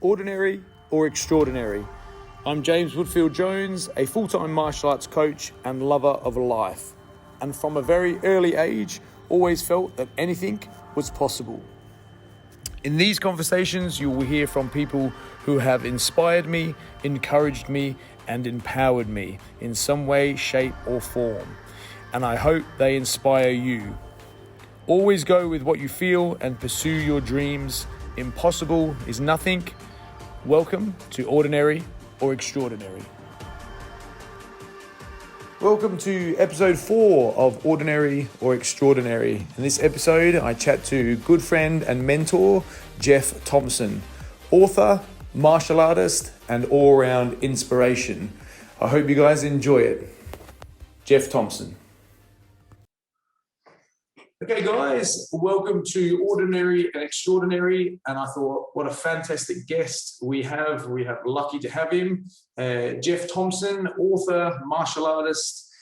Ordinary or extraordinary? I'm James Woodfield Jones, a full-time martial arts coach and lover of life. And from a very early age, always felt that anything was possible. In these conversations, you will hear from people who have inspired me, encouraged me, and empowered me in some way, shape, or form. And I hope they inspire you. Always go with what you feel and pursue your dreams. Impossible is nothing. Welcome to Ordinary or Extraordinary. Welcome to episode 4 of Ordinary or Extraordinary. In this episode, I chat to good friend and mentor, Jeff Thompson, author, martial artist, and all-round inspiration. I hope you guys enjoy it. Jeff Thompson. Okay, guys, welcome to Ordinary and Extraordinary. And I thought, what a fantastic guest we have. We have lucky to have him. Jeff Thompson, author, martial artist,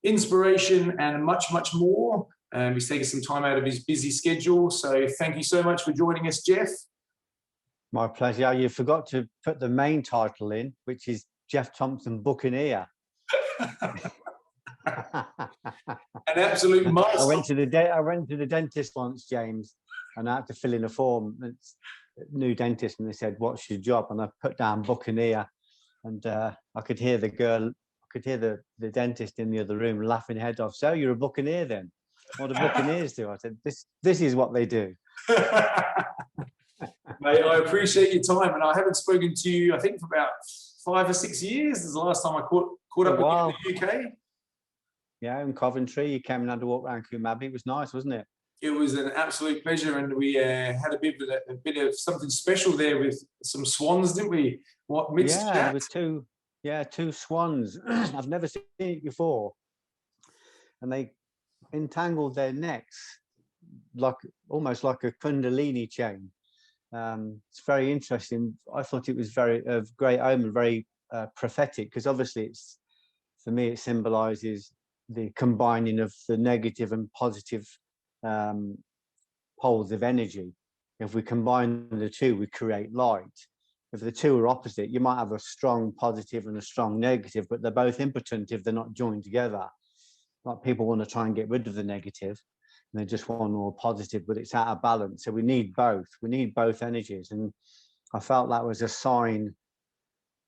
inspiration, and much, much more. He's taken some time out of his busy schedule. So thank you so much for joining us, Jeff. My pleasure. You forgot to put the main title in, which is Jeff Thompson Buccaneer. An absolute must. I went to the dentist once, James, and I had to fill in a form. It's a new dentist, and they said, "What's your job?" And I put down Buccaneer, and I could hear the dentist in the other room laughing head off. "So you're a Buccaneer then? What do Buccaneers do?" I said, "This is what they do." Mate, I appreciate your time, and I haven't spoken to you, I think, for about 5 or 6 years. This is the last time I caught up with you in the UK. Yeah, in Coventry. You came and had a walk around Kumabi. It was nice, wasn't it? It was an absolute pleasure, and we had a bit of something special there with some swans, didn't we? There was two swans. I've never seen it before, and they entangled their necks almost like a Kundalini chain. It's very interesting. I thought it was very great omen, very prophetic, because obviously for me it symbolises the combining of the negative and positive poles of energy. If we combine the two, we create light. If the two are opposite, you might have a strong positive and a strong negative, but they're both impotent if they're not joined together. Like people want to try and get rid of the negative, and they just want more positive, but it's out of balance. So we need both. We need both energies, and I felt that was a sign.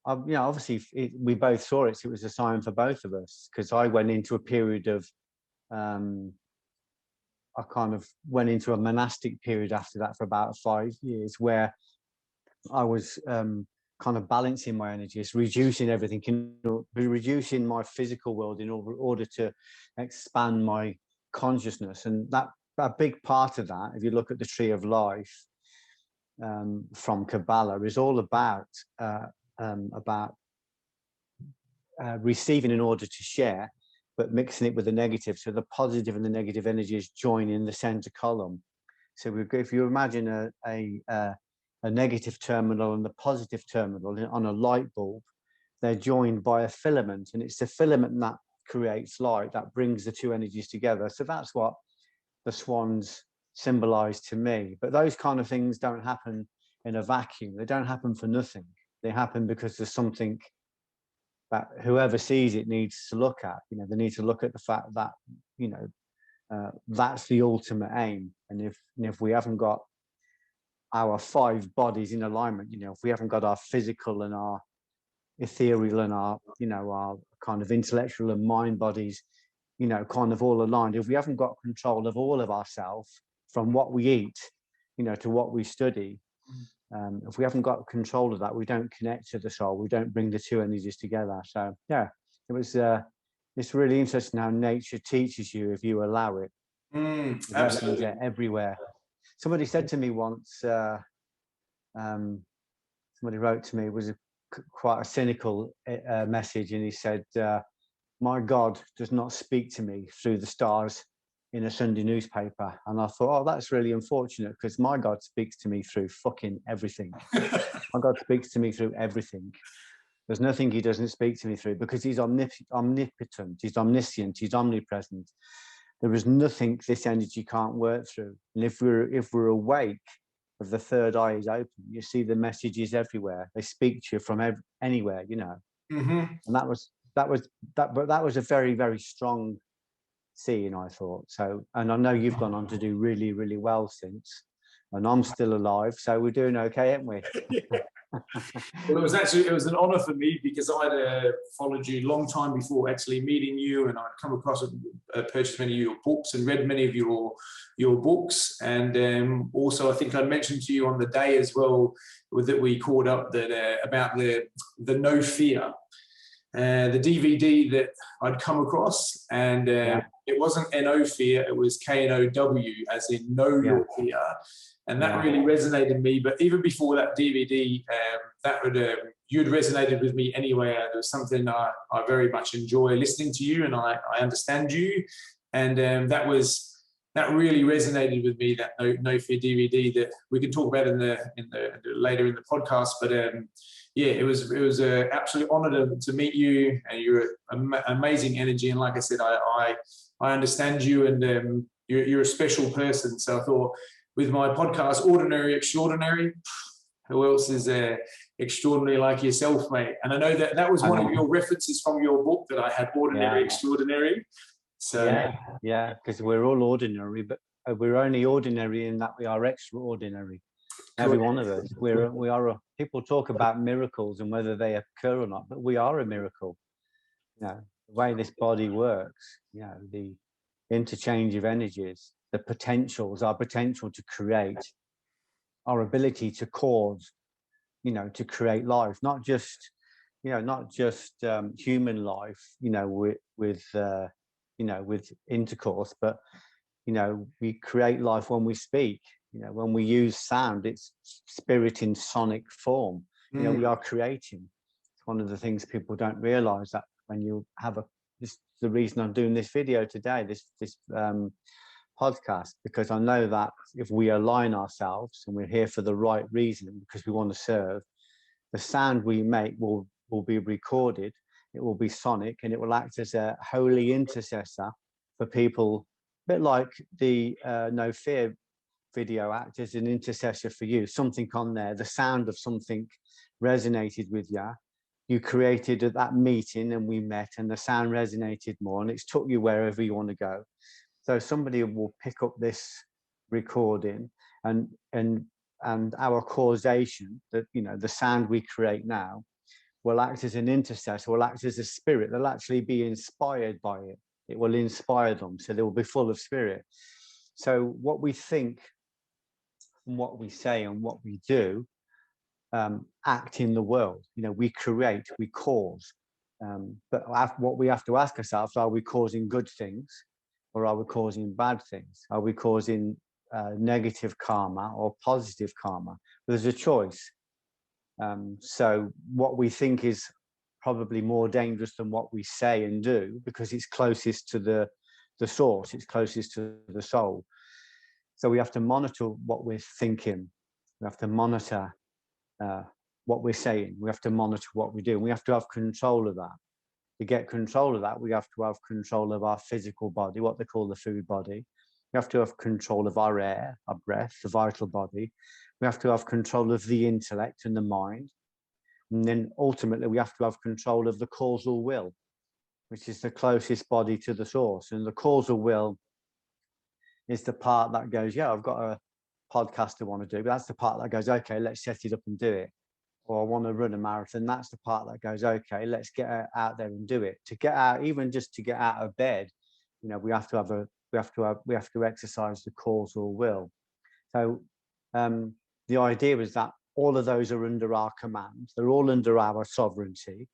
Obviously we both saw it. So it was a sign for both of us, because I went into a period of, I kind of went into a monastic period after that for about 5 years, where I was kind of balancing my energies, reducing everything, reducing my physical world in order to expand my consciousness. And that a big part of that, if you look at the tree of life from Kabbalah, is all about receiving in order to share, but mixing it with the negative. So the positive and the negative energies join in the center column. So if you imagine a negative terminal and the positive terminal on a light bulb, they're joined by a filament, and it's the filament that creates light, that brings the two energies together. So that's what the swans symbolize to me. But those kind of things don't happen in a vacuum. They don't happen for nothing. They happen because there's something that whoever sees it needs to look at. They need to look at the fact that that's the ultimate aim. And if we haven't got our 5 bodies in alignment, if we haven't got our physical and our ethereal and our our kind of intellectual and mind bodies kind of all aligned, if we haven't got control of all of ourselves, from what we eat to what we study, if we haven't got control of that, we don't connect to the soul, we don't bring the two energies together. So yeah, it's really interesting how nature teaches you if you allow it. Absolutely. Everywhere. Somebody said to me once, somebody wrote to me, it was quite a cynical message, and he said, "My God does not speak to me through the stars in a Sunday newspaper." And I thought, oh, that's really unfortunate, because my God speaks to me through fucking everything. My God speaks to me through everything. There's nothing he doesn't speak to me through, because he's omnipotent, he's omniscient, he's omnipresent. There is nothing this energy can't work through. And if we're awake of the third eye is open. You see the messages everywhere. They speak to you from anywhere, you know. And that was a very, very strong scene, I thought. So, and I know you've gone on to do really, really well since, and I'm still alive, so we're doing okay, aren't we? Well, it was an honor for me, because I'd followed you a long time before actually meeting you, and I'd come across and purchased many of your books and read many of your books. And also, I think I mentioned to you on the day as well that we caught up that about the No Fear, the DVD that I'd come across, and it wasn't No Fear, it was KNOW, as in Know Your Fear. And that really resonated with me. But even before that DVD, you'd resonated with me anyway. There was something I very much enjoy listening to you, and I understand you. And that really resonated with me, that No Fear DVD that we can talk about later in the podcast. But yeah, it was an absolute honor to meet you, and you're amazing energy. And like I said, I understand you, and you're a special person. So I thought, with my podcast, Ordinary Extraordinary, who else is extraordinary like yourself, mate? And I know that was one of your references from your book that I had, Ordinary Extraordinary. So yeah, because we're all ordinary, but we're only ordinary in that we are extraordinary. Every one of us. People talk about miracles and whether they occur or not, but we are a miracle. You know, the way this body works, you know, the interchange of energies, the potentials, our potential to create, our ability to cause, you know, to create life, not just human life, you know, with intercourse, but, you know, we create life when we speak. You know, when we use sound, it's spirit in sonic form. You know, we are creating. It's one of the things people don't realize, that when you have this is the reason I'm doing this video today, this podcast, because I know that if we align ourselves and we're here for the right reason, because we want to serve, the sound we make will be recorded, it will be sonic, and it will act as a holy intercessor for people, a bit like the No Fear video act as an intercessor for you. Something on there, the sound of something resonated with you. You created at that meeting, and we met, and the sound resonated more, and it's took you wherever you want to go. So somebody will pick up this recording, and our causation, that, you know, the sound we create now will act as an intercessor, will act as a spirit. They'll actually be inspired by it. It will inspire them, so they will be full of spirit. So what we think, and what we say, and what we do act in the world. You know, we create, we cause. But what we have to ask ourselves, are we causing good things, or are we causing bad things? Are we causing negative karma or positive karma? There's a choice. So what we think is probably more dangerous than what we say and do, because it's closest to the source, it's closest to the soul. So we have to monitor what we're thinking. We have to monitor what we're saying. We have to monitor what we do. And we have to have control of that. To get control of that, we have to have control of our physical body, what they call the food body. We have to have control of our air, our breath, the vital body. We have to have control of the intellect and the mind. And then ultimately, we have to have control of the causal will, which is the closest body to the source. And the causal will is the part that goes, yeah, I've got a podcast I want to do, but that's the part that goes, okay, let's set it up and do it. Or I want to run a marathon. That's the part that goes, okay, let's get out there and do it. To get out, even just to get out of bed, you know, we have to exercise the causal will. So the idea is that all of those are under our command. They're all under our sovereignty.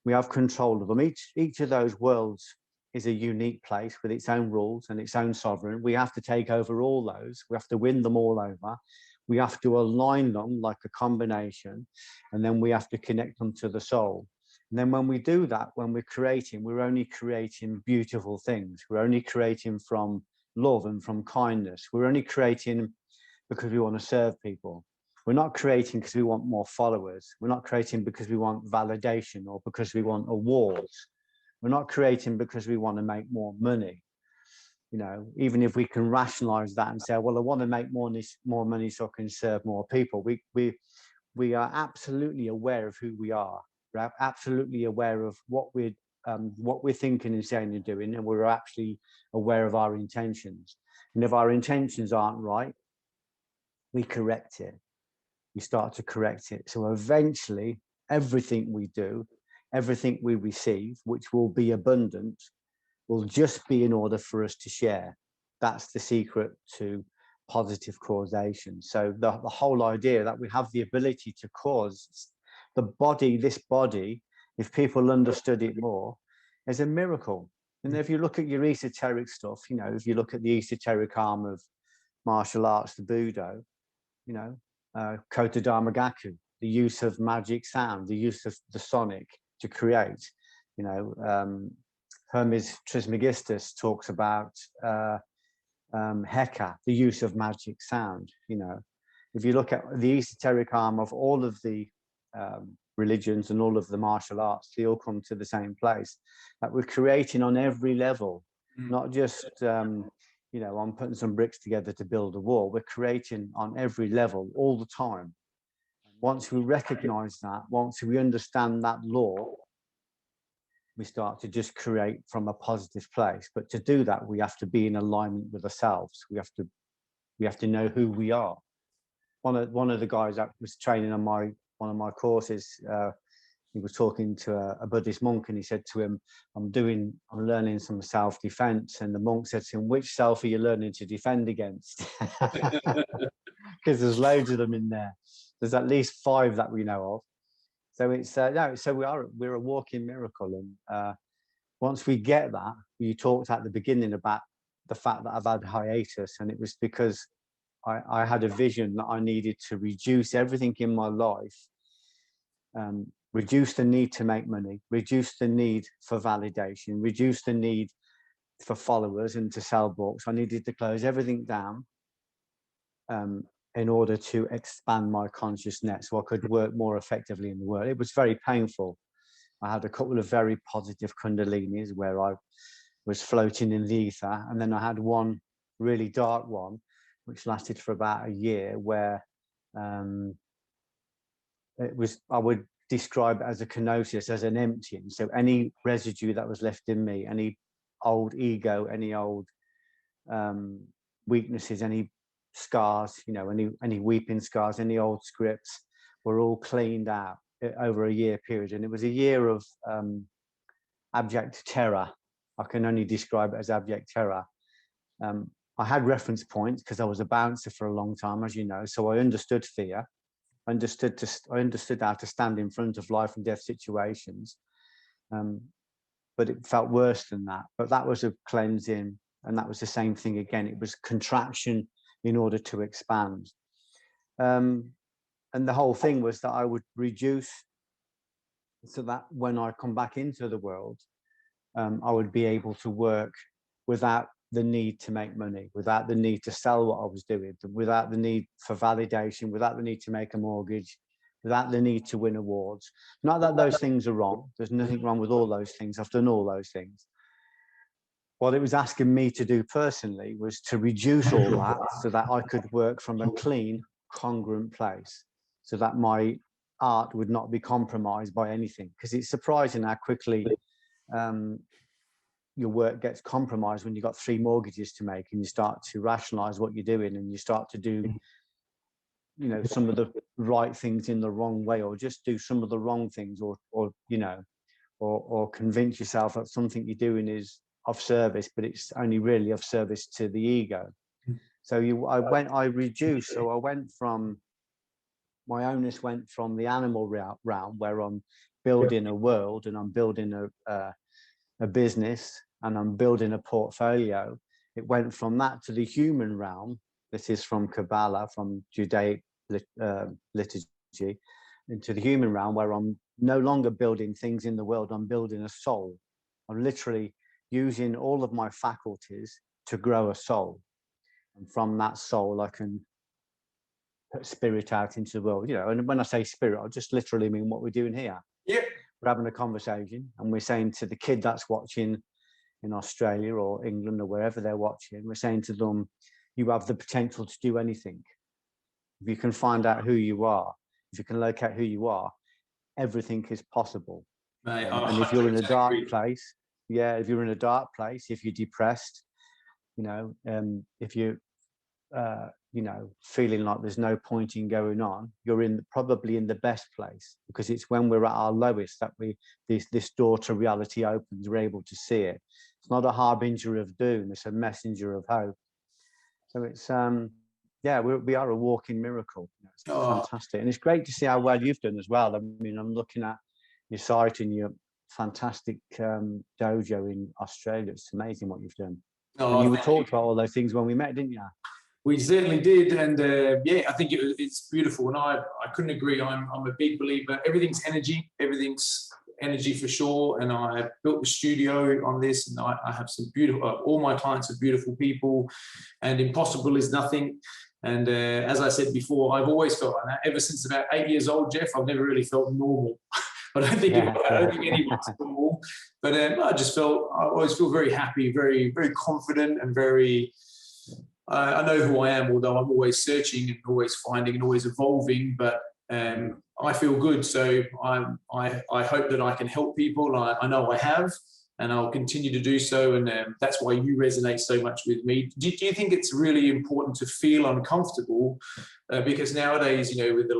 We have control of them. Each of those worlds is a unique place with its own rules and its own sovereign. We have to take over all those. We have to win them all over. We have to align them like a combination, and then we have to connect them to the soul. And then when we do that, when we're creating, we're only creating beautiful things. We're only creating from love and from kindness. We're only creating because we want to serve people. We're not creating because we want more followers. We're not creating because we want validation or because we want awards. We're not creating because we want to make more money. You know, even if we can rationalize that and say, well, I want to make more money so I can serve more people, we are absolutely aware of who we are. We're absolutely aware of what we're thinking and saying and doing, and we're actually aware of our intentions. And if our intentions aren't right, we correct it. We start to correct it. So eventually, everything we do, everything we receive, which will be abundant, will just be in order for us to share. That's the secret to positive causation. So the whole idea that we have the ability to cause the body, this body, if people understood it more, is a miracle. And if you look at your esoteric stuff, you know, if you look at the esoteric arm of martial arts, the Budo, you know, Kota Dharmagaku, the use of magic sound, the use of the sonic to create, you know, Hermes Trismegistus talks about Heka, the use of magic sound. You know, if you look at the esoteric arm of all of the religions and all of the martial arts, they all come to the same place, that we're creating on every level, not just, you know, I'm putting some bricks together to build a wall. We're creating on every level all the time. Once we recognize that, once we understand that law, we start to just create from a positive place. But to do that, we have to be in alignment with ourselves. We have to know who we are. One of the guys that was training on one of my courses, he was talking to a Buddhist monk, and he said to him, I'm learning some self-defense. And the monk said to him, which self are you learning to defend against? Because there's loads of them in there. There's at least 5 that we know of. So it's no, so we're a walking miracle. And once we get that, you talked at the beginning about the fact that I've had hiatus, and it was because I had a vision that I needed to reduce everything in my life, reduce the need to make money, reduce the need for validation, reduce the need for followers and to sell books. I needed to close everything down in order to expand my consciousness so I could work more effectively in the world. It was very painful. I had a couple of very positive kundalinis where I was floating in the ether, and then I had one really dark one which lasted for about a year, where it was, I would describe it as a kenosis, as an emptying. So any residue that was left in me, any old ego, any old weaknesses, any scars, you know, any weeping scars, any old scripts, were all cleaned out over a year period. And it was a year of abject terror. I can only describe it as abject terror. I had reference points because I was a bouncer for a long time, as you know, so I understood fear. I understood how to stand in front of life and death situations, but it felt worse than that. But that was a cleansing, and that was the same thing again. It was contraction in order to expand, and the whole thing was that I would reduce so that when I come back into the world, I would be able to work without the need to make money, without the need to sell what I was doing, without the need for validation, without the need to make a mortgage, without the need to win awards. Not that those things are wrong. There's nothing wrong with all those things. I've done all those things. What it was asking me to do personally was to reduce all that so that I could work from a clean, congruent place, so that my art would not be compromised by anything. Because it's surprising how quickly your work gets compromised when you've got 3 mortgages to make, and you start to rationalize what you're doing, and you start to do, you know, some of the right things in the wrong way, or just do some of the wrong things, or you know, or convince yourself that something you're doing is of service, but it's only really of service to the ego. So I reduced. So I went from, my onus went from the animal realm, where I'm building a world, and I'm building a business, and I'm building a portfolio. It went from that to the human realm. This is from Kabbalah, from Judaic liturgy, into the human realm, where I'm no longer building things in the world. I'm building a soul. I'm literally using all of my faculties to grow a soul. And from that soul, I can put spirit out into the world. You know, and when I say spirit, I just literally mean what we're doing here. Yeah. We're having a conversation, and we're saying to the kid that's watching, in Australia or England or wherever they're watching, we're saying to them, you have the potential to do anything. If you can find out who you are, if you can locate who you are, everything is possible. Mate, And if you're in a dark place, if you're in a dark place, if you're depressed, if you feeling like there's no point in going on, you're probably in the best place, because it's when we're at our lowest that this door to reality opens. We're able to see it. It's not a harbinger of doom, it's a messenger of hope. So it's we are a walking miracle. It's fantastic, and it's great to see how well you've done as well. I mean, I'm looking at your site and your fantastic dojo in Australia. It's amazing what you've done. And you talked about all those things when we met, didn't you? We certainly did, and I think it's beautiful, and I couldn't agree. I'm a big believer. Everything's energy for sure, and I built the studio on this, and I have some beautiful. All my clients are beautiful people, and impossible is nothing. And as I said before, I've always felt like that ever since about 8 years old, Jeff. I've never really felt normal. I don't think anyone's normal, but I always feel very happy, very, very confident, and very. I know who I am, although I'm always searching and always finding and always evolving. But I feel good, so I hope that I can help people. I know I have, and I'll continue to do so. And that's why you resonate so much with me. Do you think it's really important to feel uncomfortable? Because nowadays, with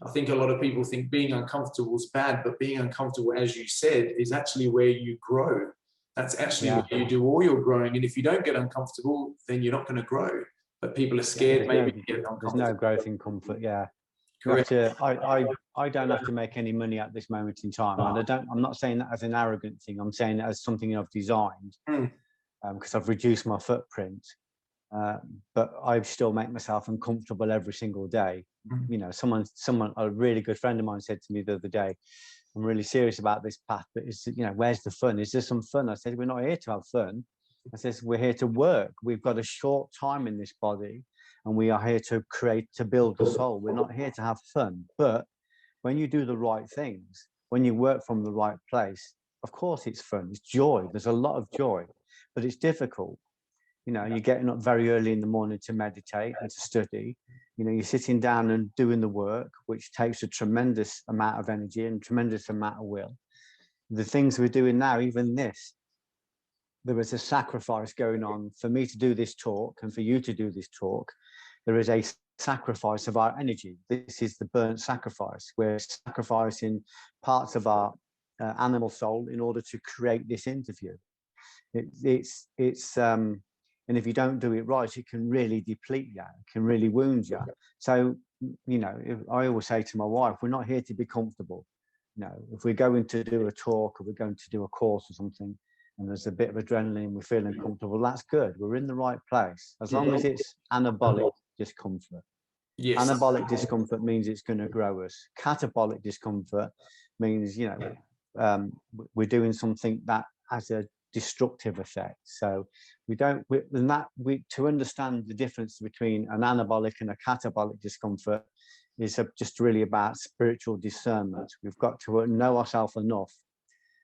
I think a lot of people think being uncomfortable is bad, but being uncomfortable, as you said, is actually where you grow. That's actually where you do all your growing. And if you don't get uncomfortable, then you're not going to grow. But people are scared maybe to get uncomfortable. There's no growth in comfort, Correct. I don't have to make any money at this moment in time. And I'm not saying that as an arrogant thing. I'm saying it as something I've designed, because I've reduced my footprint. But I still make myself uncomfortable every single day. Someone, a really good friend of mine said to me the other day, I'm really serious about this path, but where's the fun? Is there some fun? I said, we're not here to have fun. I said, we're here to work. We've got a short time in this body, and we are here to build the soul. We're not here to have fun. But when you do the right things, when you work from the right place, of course it's fun. It's joy. There's a lot of joy, but it's difficult. You're getting up very early in the morning to meditate and to study. You're sitting down and doing the work, which takes a tremendous amount of energy and tremendous amount of will. The things we're doing now, even this, there is a sacrifice going on for me to do this talk and for you to do this talk. There is a sacrifice of our energy. This is the burnt sacrifice. We're sacrificing parts of our animal soul in order to create this interview. And if you don't do it right, it can really deplete you. It can really wound you. So, I always say to my wife, we're not here to be comfortable. If we're going to do a talk or we're going to do a course or something, and there's a bit of adrenaline, we're feeling comfortable, that's good. We're in the right place. As long as it's anabolic discomfort. Yes. Anabolic discomfort means it's going to grow us. Catabolic discomfort means, we're doing something that has a destructive effect. So to understand the difference between an anabolic and a catabolic discomfort is just really about spiritual discernment. We've got to know ourselves enough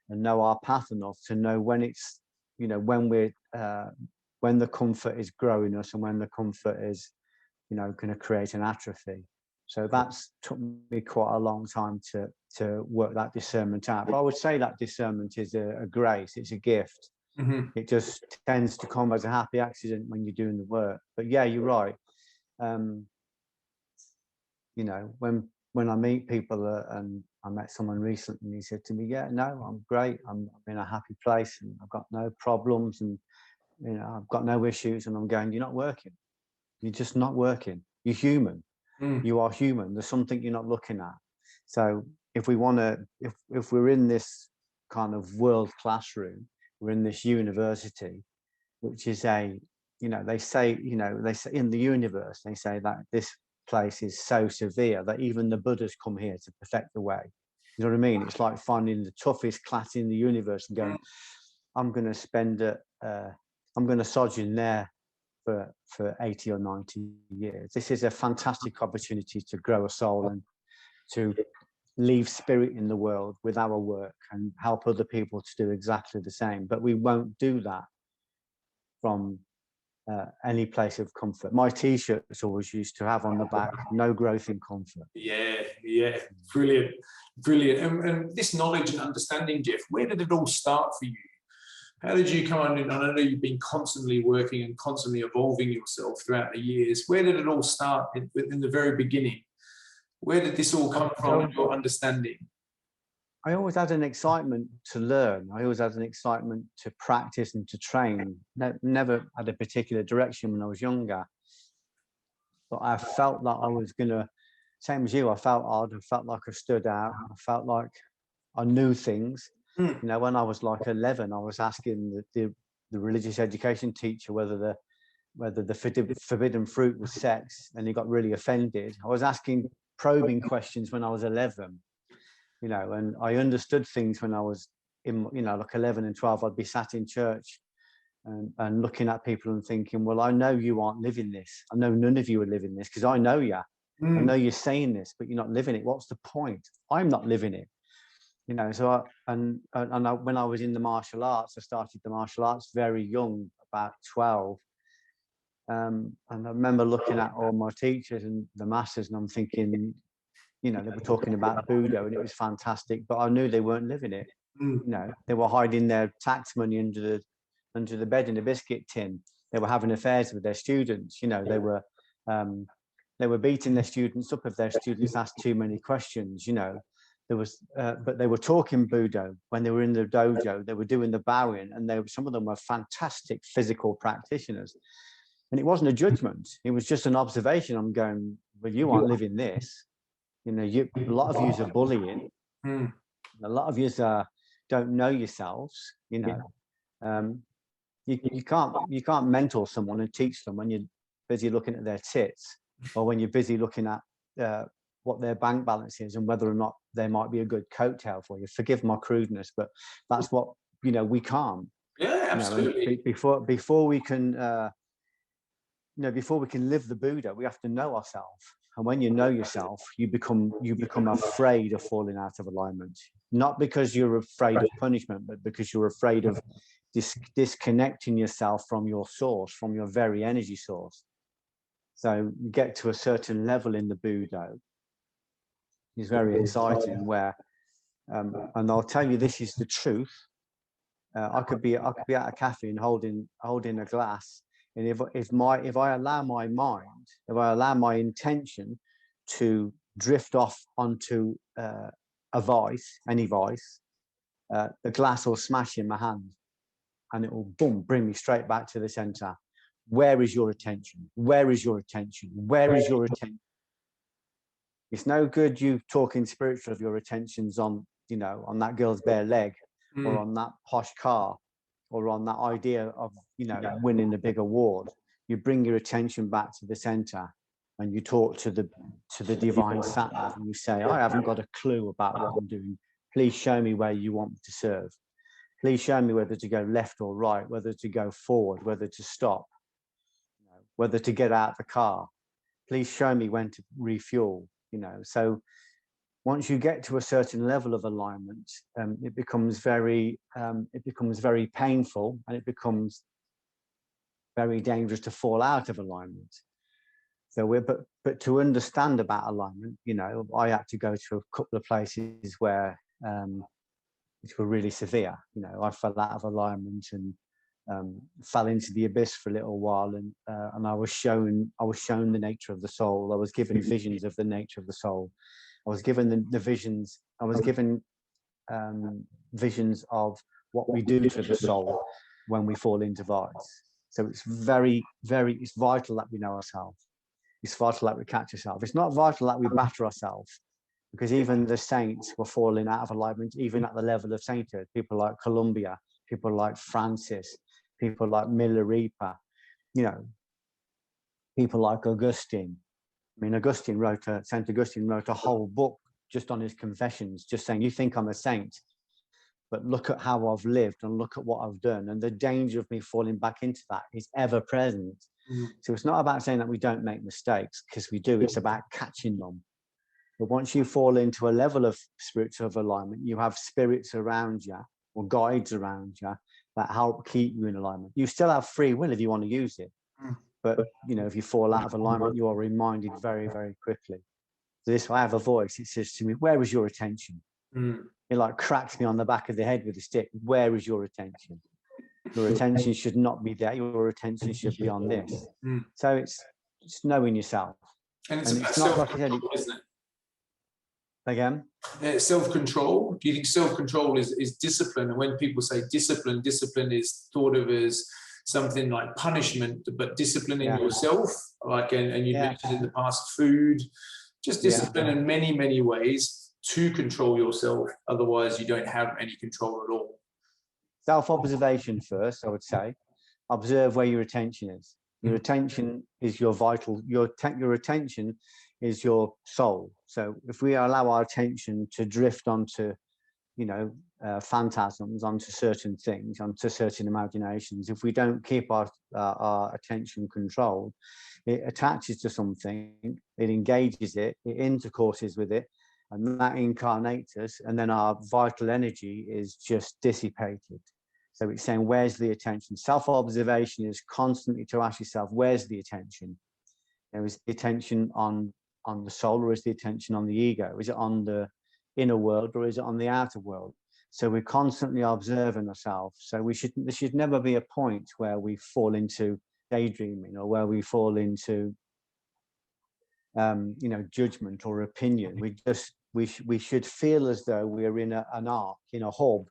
and know our path enough to know when it's, when the comfort is growing us and when the comfort is, going to create an atrophy. So that's took me quite a long time to work that discernment out. But I would say that discernment is a grace, it's a gift. Mm-hmm. It just tends to come as a happy accident when you're doing the work. But yeah, you're right. When I meet people, and I met someone recently, and he said to me, "Yeah, no, I'm great. I'm in a happy place, and I've got no problems, and I've got no issues." And I'm going, "You're not working. You're just not working. You're human. You are human. There's something you're not looking at." So if we want to, if we're in this kind of world classroom, we're in this university, which is they say in the universe, they say that this place is so severe that even the Buddhas come here to perfect the way. You know what I mean? It's like finding the toughest class in the universe and going, I'm going to sojourn there for 80 or 90 years. This is a fantastic opportunity to grow a soul and to leave spirit in the world with our work and help other people to do exactly the same. But we won't do that from any place of comfort. My t-shirts always used to have on the back, no growth in comfort. Yeah, brilliant. And this knowledge and understanding, Jeff, where did it all start for you? How did you come on in? I know you've been constantly working and constantly evolving yourself throughout the years. Where did it all start in the very beginning? Where did this all come from, your understanding? I always had an excitement to learn. I always had an excitement to practice and to train. Never had a particular direction when I was younger. But I felt like I was going to, same as you, I felt odd. I felt like I stood out. I felt like I knew things. You know, when I was like 11, I was asking the religious education teacher whether the forbidden fruit was sex, and he got really offended. I was asking probing questions when I was 11. You know, and I understood things when I was in, you know, like 11 and 12. I'd be sat in church and looking at people and thinking, well, I know you aren't living this. I know none of you are living this, because I know you. I know you're saying this, but you're not living it. What's the point? I'm not living it. You know, so when I was in the martial arts, I started the martial arts very young, about 12. And I remember looking at all my teachers and the masters, and I'm thinking, you know, they were talking about Budo and it was fantastic, but I knew they weren't living it. You know, they were hiding their tax money under the bed in a biscuit tin. They were having affairs with their students. You know, they were beating their students up if their students asked too many questions. You know, there was, but they were talking Budo when they were in the dojo. They were doing the bowing, and some of them were fantastic physical practitioners. And it wasn't a judgment; it was just an observation. I'm going, well, you aren't living this. You know, a lot of you are bullying. A lot of you don't know yourselves. You know, you can't mentor someone and teach them when you're busy looking at their tits, or when you're busy looking at what their bank balance is and whether or not they might be a good coattail for you. Forgive my crudeness, but that's what, you know, we can't. Yeah, absolutely. You know, before we can, you know, before we can live the Buddha, we have to know ourselves. And when you know yourself, you become afraid of falling out of alignment. Not because you're afraid of punishment, but because you're afraid of disconnecting yourself from your source, from your very energy source. So you get to a certain level in the Budo. It's very exciting where, and I'll tell you, this is the truth. I could be at a cafe and holding a glass, and if I allow my mind, if I allow my intention to drift off onto a vice, any vice, the glass will smash in my hand, and it will boom, bring me straight back to the center. Where is your attention? Where is your attention? Where is your attention? It's no good you talking spiritual if your attention's on, you know, on that girl's bare leg, or on that posh car, or on that idea of, you know, winning a big award. You bring your attention back to the center, and you talk to the divine sat nav, and you say, I haven't got a clue about what I'm doing. Please show me where you want me to serve. Please show me whether to go left or right, whether to go forward, whether to stop, whether to get out the car. Please show me when to refuel. You know, so once you get to a certain level of alignment, it becomes very painful, and it becomes very dangerous to fall out of alignment. So but to understand about alignment, you know, I had to go to a couple of places where which were really severe. You know, I fell out of alignment and fell into the abyss for a little while, and I was shown the nature of the soul. I was given visions of the nature of the soul. I was given the visions. I was given visions of what we do to the soul when we fall into vice. So it's it's vital that we know ourselves. It's vital that we catch ourselves. It's not vital that we batter ourselves, because even the saints were falling out of alignment, even at the level of sainthood. People like Columbia, people like Francis, people like Milarepa, you know, people like Augustine. I mean, St. Augustine wrote a whole book just on his confessions, just saying, you think I'm a saint, but look at how I've lived and look at what I've done. And the danger of me falling back into that is ever present. So it's not about saying that we don't make mistakes, because we do. It's about catching them. But once you fall into a level of spiritual alignment, you have spirits around you or guides around you that help keep you in alignment. You still have free will if you want to use it. But, you know, if you fall out of alignment, you are reminded very, very quickly. So this, I have a voice. It says to me, where is your attention? It like cracks me on the back of the head with a stick. Where is your attention? Your attention should not be there. Your attention should be on this. So it's knowing yourself. And it's about not like I said, self-control, isn't it? Again? Self-control. Do you think self-control is discipline? And when people say discipline, discipline is thought of as something like punishment, but discipline in yourself, like, and you mentioned in the past, food, just discipline in many, many ways to control yourself. Otherwise, you don't have any control at all. Self-observation first, I would say. Observe where your attention is. Your attention is your vital, your attention is your soul. So if we allow our attention to drift onto, you know, phantasms, onto certain things, onto certain imaginations, if we don't keep our attention controlled, it attaches to something, it engages it, it intercourses with it, and that incarnates us, and then our vital energy is just dissipated. So it's saying, where's the attention? Self-observation is constantly to ask yourself, where's the attention? You know, is the attention on the soul, or is the attention on the ego? Is it on the inner world, or is it on the outer world? So we're constantly observing ourselves. So there should never be a point where we fall into daydreaming, or where we fall into, you know, judgment or opinion. We should feel as though we're in an arc, in a hub,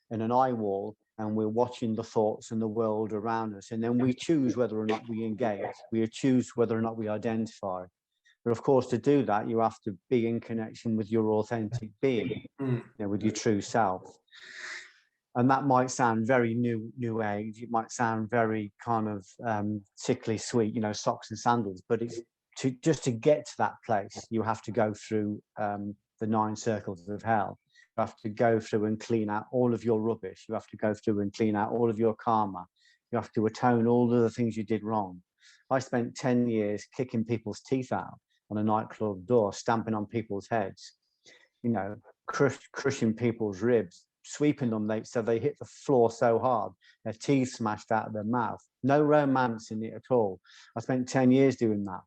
in an eye wall, and we're watching the thoughts and the world around us. And then we choose whether or not we engage. We choose whether or not we identify. But of course, to do that, you have to be in connection with your authentic being, you know, with your true self. And that might sound very new age. It might sound very kind of sickly sweet, you know, socks and sandals. But it's just to get to that place, you have to go through the 9 circles of hell. You have to go through and clean out all of your rubbish. You have to go through and clean out all of your karma. You have to atone all of the things you did wrong. I spent 10 years kicking people's teeth out on a nightclub door, stamping on people's heads, you know, crushing people's ribs, sweeping them so they hit the floor so hard, their teeth smashed out of their mouth. No romance in it at all. I spent 10 years doing that.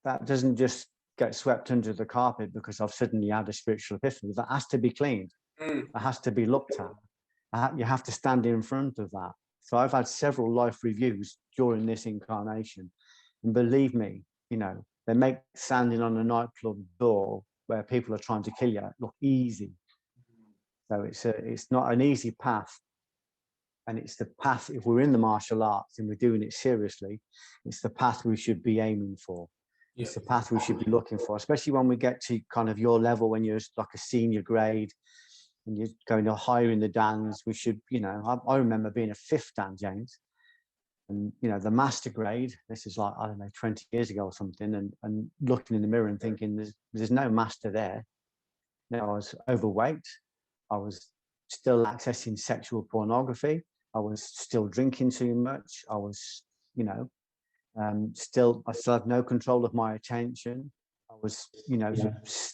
That doesn't just get swept under the carpet because I've suddenly had a spiritual epiphany. That has to be cleaned. That has to be looked at. You have to stand in front of that. So I've had several life reviews during this incarnation. And believe me, you know, they make standing on a nightclub door where people are trying to kill you look easy. So it's not an easy path. And it's the path, if we're in the martial arts and we're doing it seriously, it's the path we should be aiming for. It's the path we should be looking for, especially when we get to kind of your level, when you're like a senior grade and you're going to higher in the dans. We should, you know, I remember being a 5th dan, James, and, you know, the master grade, this is like, I don't know, 20 years ago or something, and looking in the mirror and thinking there's no master there. You know, I was overweight. I was still accessing sexual pornography. I was still drinking too much. I was, you know, I still had no control of my attention. I was, you know,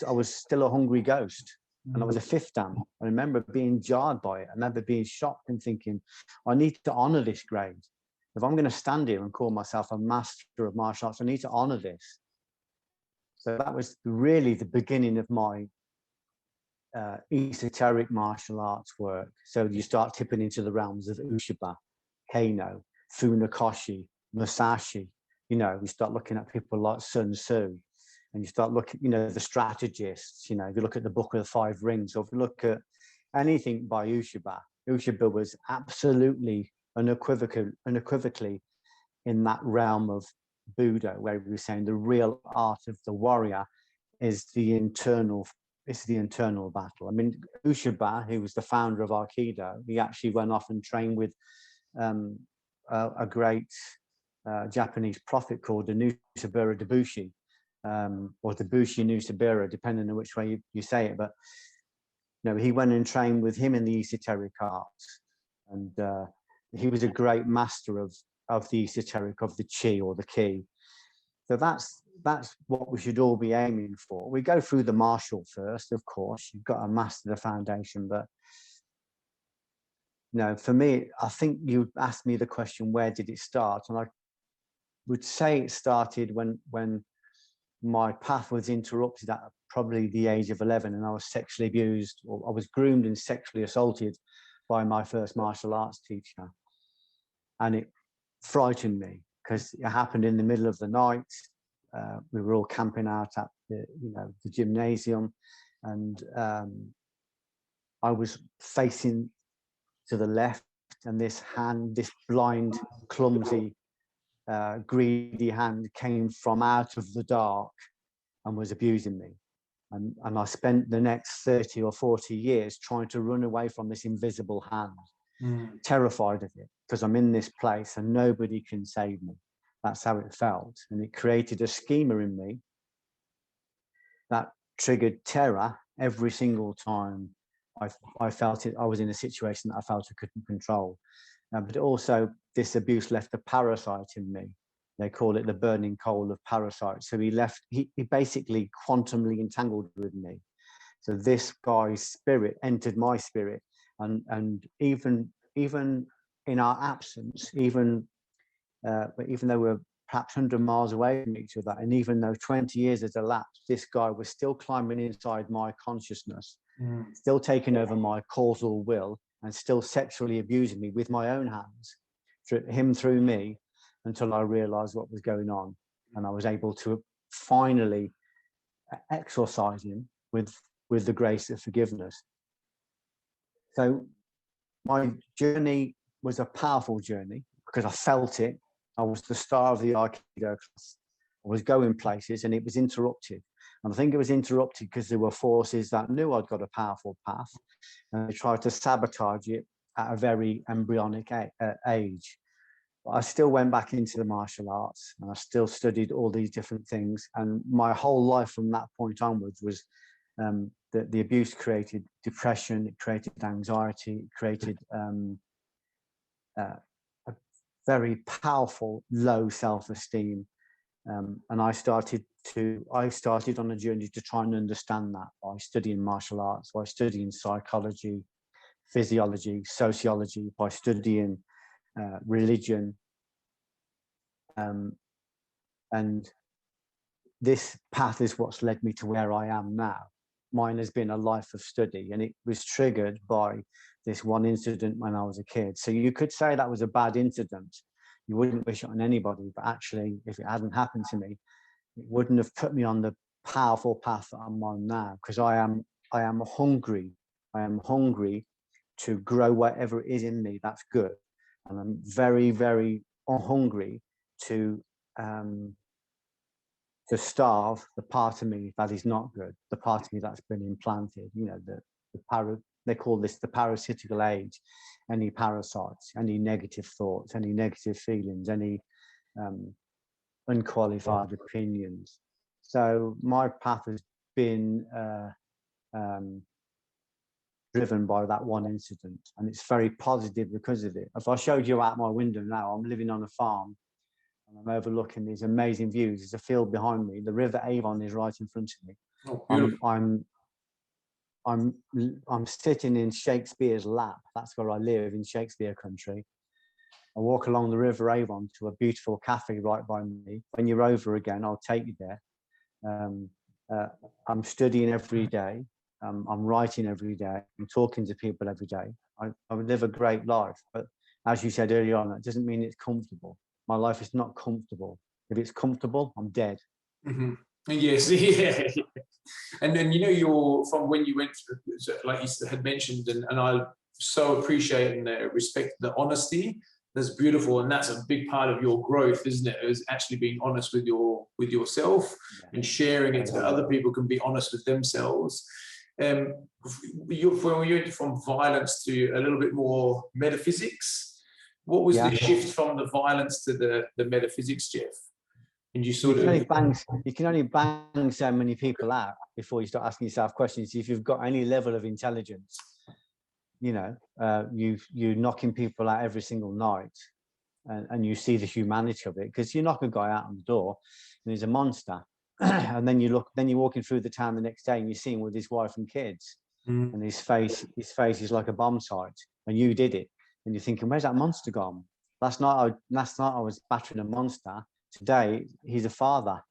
I was still a hungry ghost, and I was a 5th dan. I remember being jarred by it. I remember being shocked and thinking, I need to honor this grade. If I'm going to stand here and call myself a master of martial arts, I need to honor this. So that was really the beginning of my esoteric martial arts work. So you start tipping into the realms of Ushiba, Kano, Funakoshi, Musashi. You know, you start looking at people like Sun Tzu, and you start looking, you know, the strategists. You know, if you look at the Book of the 5 Rings, or if you look at anything by Ushiba was absolutely unequivocally in that realm of Buddha, where we were saying the real art of the warrior is the internal battle. I mean, Ushiba, who was the founder of Aikido, he actually went off and trained with a great Japanese prophet called the Nusabura Dabushi, or Dabushi Nusabura, depending on which way you say it. But, you know, he went and trained with him in the esoteric arts, and he was a great master of the esoteric, of the chi or the ki. So that's what we should all be aiming for. We go through the martial first, of course. You've got to master the foundation, but for me, I think you asked me the question, where did it start? And I would say it started when my path was interrupted at probably the age of 11, and I was sexually abused, or I was groomed and sexually assaulted by my first martial arts teacher. And it frightened me because it happened in the middle of the night. We were all camping out at the gymnasium, and I was facing to the left, and this blind, clumsy, greedy hand came from out of the dark and was abusing me. And I spent the next 30 or 40 years trying to run away from this invisible hand, terrified of it, because I'm in this place and nobody can save me. That's how it felt. And it created a schema in me that triggered terror every single time I felt it. I was in a situation that I felt I couldn't control. But also, this abuse left a parasite in me. They call it the burning coal of parasites. So he basically quantumly entangled with me. So this guy's spirit entered my spirit. And even in our absence, even though we're perhaps 100 miles away from each other, and even though 20 years has elapsed, this guy was still climbing inside my consciousness, still taking over my causal will, and still sexually abusing me with my own hands, through me, until I realized what was going on. And I was able to finally exorcise him with the grace of forgiveness. So my journey was a powerful journey because I felt it. I was the star of the Aikido class. I was going places, and it was interrupted. And I think it was interrupted because there were forces that knew I'd got a powerful path, and they tried to sabotage it at a very embryonic age. But I still went back into the martial arts, and I still studied all these different things. And my whole life from that point onwards was the abuse created depression, it created anxiety, it created a very powerful low self-esteem. And I started on a journey to try and understand that by studying martial arts, by studying psychology, physiology, sociology, by studying religion. And this path is what's led me to where I am now. Mine has been a life of study, and it was triggered by this one incident when I was a kid. So you could say that was a bad incident. You wouldn't wish it on anybody, but actually, if it hadn't happened to me, it wouldn't have put me on the powerful path that I'm on now, because I am hungry. I am hungry to grow whatever it is in me that's good. And I'm very, very hungry to starve the part of me that is not good, the part of me that's been implanted. They call this the parasitical age. Any parasites, any negative thoughts, any negative feelings, any unqualified opinions. So my path has been driven by that one incident, and it's very positive because of it. If I showed you out my window now, I'm living on a farm, and I'm overlooking these amazing views. There's a field behind me. The River Avon is right in front of me. Oh, I'm sitting in Shakespeare's lap. That's where I live, in Shakespeare country. I walk along the River Avon to a beautiful cafe right by me. When you're over again, I'll take you there. I'm studying every day. I'm writing every day. I'm talking to people every day. I would live a great life. But as you said earlier on, that doesn't mean it's comfortable. My life is not comfortable. If it's comfortable, I'm dead. Mm-hmm. Yes, yeah. And then, you're from when you went through, like you had mentioned, and I so appreciate and respect the honesty. That's beautiful, and that's a big part of your growth, isn't it? Is actually being honest with yourself and sharing it so that other people can be honest with themselves. When you went from violence to a little bit more metaphysics, what was the shift from the violence to the metaphysics, Jeff? And you can only bang so many people out before you start asking yourself questions. If you've got any level of intelligence, you're knocking people out every single night. and you see the humanity of it, because you knock a guy out on the door and he's a monster. And then you're walking through the town the next day and you see him with his wife and kids, and his face is like a bomb site, and you did it, and you're thinking, where's that monster gone? Last night I was battering a monster. Today he's a father,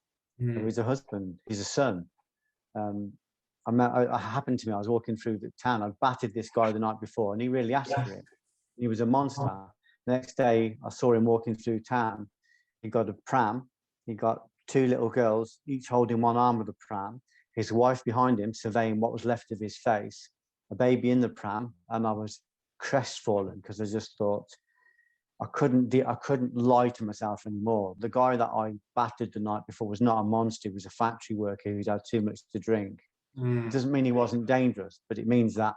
or he's a husband, he's a son. I happened to me, I was walking through the town, I battered this guy the night before, and he really asked for it. He was a monster. The next day I saw him walking through town. He got a pram, he got two little girls, each holding one arm of the pram, his wife behind him surveying what was left of his face, a baby in the pram, and I was crestfallen, because I just thought I couldn't lie to myself anymore. The guy that I battered the night before was not a monster, he was a factory worker who'd had too much to drink. It doesn't mean he wasn't dangerous, but it means that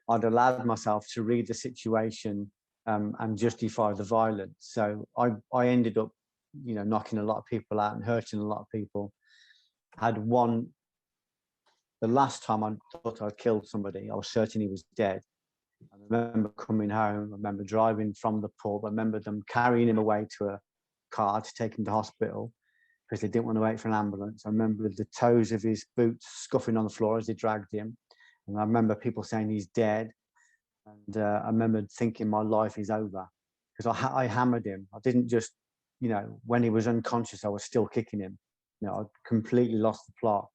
I'd allowed myself to read the situation and justify the violence. So I ended up, knocking a lot of people out and hurting a lot of people. The last time I thought I'd killed somebody, I was certain he was dead. I remember coming home, I remember driving from the pub, I remember them carrying him away to a car to take him to hospital because they didn't want to wait for an ambulance. I remember the toes of his boots scuffing on the floor as they dragged him. And I remember people saying he's dead. And I remember thinking my life is over, because I hammered him. I didn't just, when he was unconscious, I was still kicking him. I'd completely lost the plot.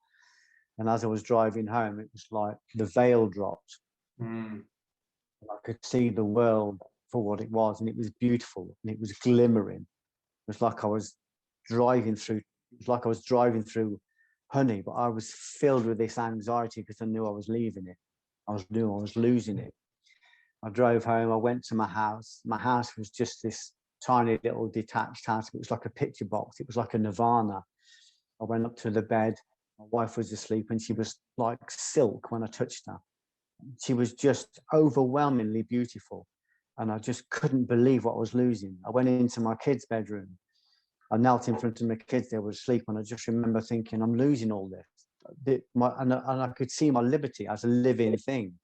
And as I was driving home, it was like the veil dropped. I could see the world for what it was, and it was beautiful, and it was glimmering. It was like I was driving through honey, but I was filled with this anxiety because I knew I was leaving it. I knew I was losing it. I drove home, I went to my house. My house was just this tiny little detached house. It was like a picture box. It was like a nirvana. I went up to the bed. My wife was asleep, and she was like silk when I touched her. She was just overwhelmingly beautiful, and I just couldn't believe what I was losing. I went into my kids' bedroom. I knelt in front of my kids. They were asleep, and I just remember thinking, I'm losing all this. And I could see my liberty as a living thing.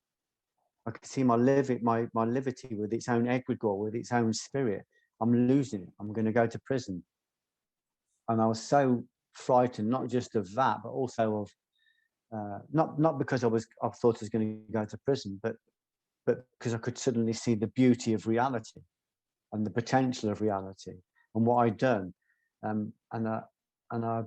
I could see my liberty with its own egregore, with its own spirit. I'm losing it. I'm going to go to prison. And I was so frightened, not just of that, but also of not because I thought I was going to go to prison, but because I could suddenly see the beauty of reality and the potential of reality and what I'd done. And I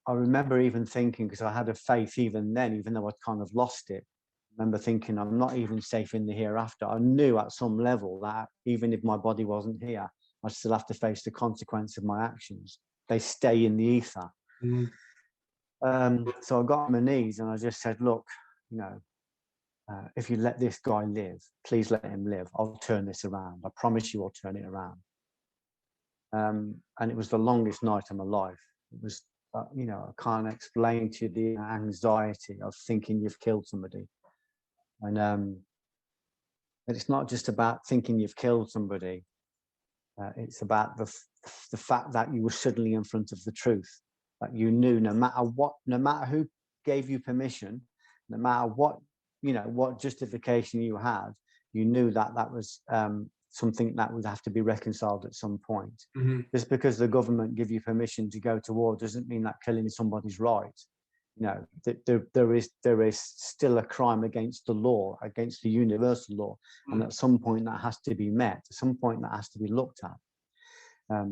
remember even thinking, because I had a faith even then, even though I'd kind of lost it, I remember thinking, I'm not even safe in the hereafter. I knew at some level that even if my body wasn't here, I'd still have to face the consequence of my actions. They stay in the ether. So I got on my knees and I just said, look, if you let this guy live, please let him live. I'll turn this around. I promise you I'll turn it around. And it was the longest night of my life. It was, I can't explain to you the anxiety of thinking you've killed somebody. And it's not just about thinking you've killed somebody. It's about the fact that you were suddenly in front of the truth, that you knew no matter who gave you permission, no matter what justification you had, you knew that was something that would have to be reconciled at some point. Just because the government give you permission to go to war doesn't mean that killing somebody's right. There is still a crime against the law, against the universal law, and at some point that has to be met. At some point that has to be looked at.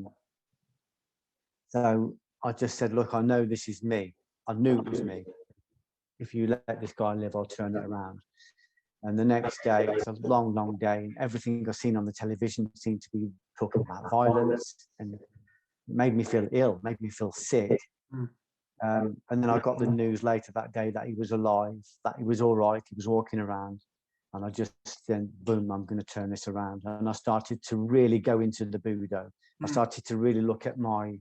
So I just said, look, I know this is me. I knew it was me. If you let this guy live, I'll turn it around. And the next day, it's a long, long day, and everything I've seen on the television seemed to be talking about violence, and it made me feel ill, made me feel sick. And then I got the news later that day that he was alive, that he was all right, he was walking around. And I just then, boom, I'm going to turn this around. And I started to really go into the Budo. I started to really look at my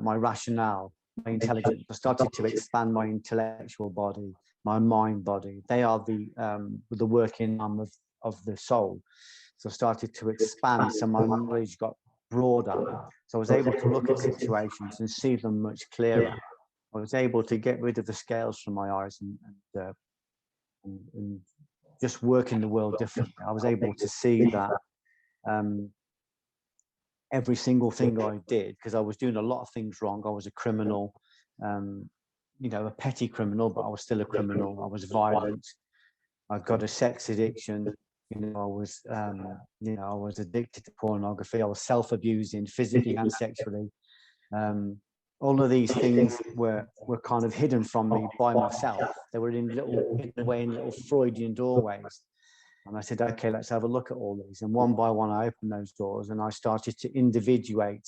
rationale, my intelligence. I started to expand my intellectual body, my mind body. They are the working arm of the soul. So I started to expand, so my knowledge got broader. So I was able to look at situations and see them much clearer. I was able to get rid of the scales from my eyes and just work in the world differently. I was able to see that every single thing I did, because I was doing a lot of things wrong. I was a criminal, you know, a petty criminal, but I was still a criminal. I was violent. I got a sex addiction. You know, I was addicted to pornography. I was self-abusing physically and sexually. All of these things were kind of hidden from me by myself. They were hidden away in little Freudian doorways. And I said, okay, let's have a look at all these. And one by one, I opened those doors and I started to individuate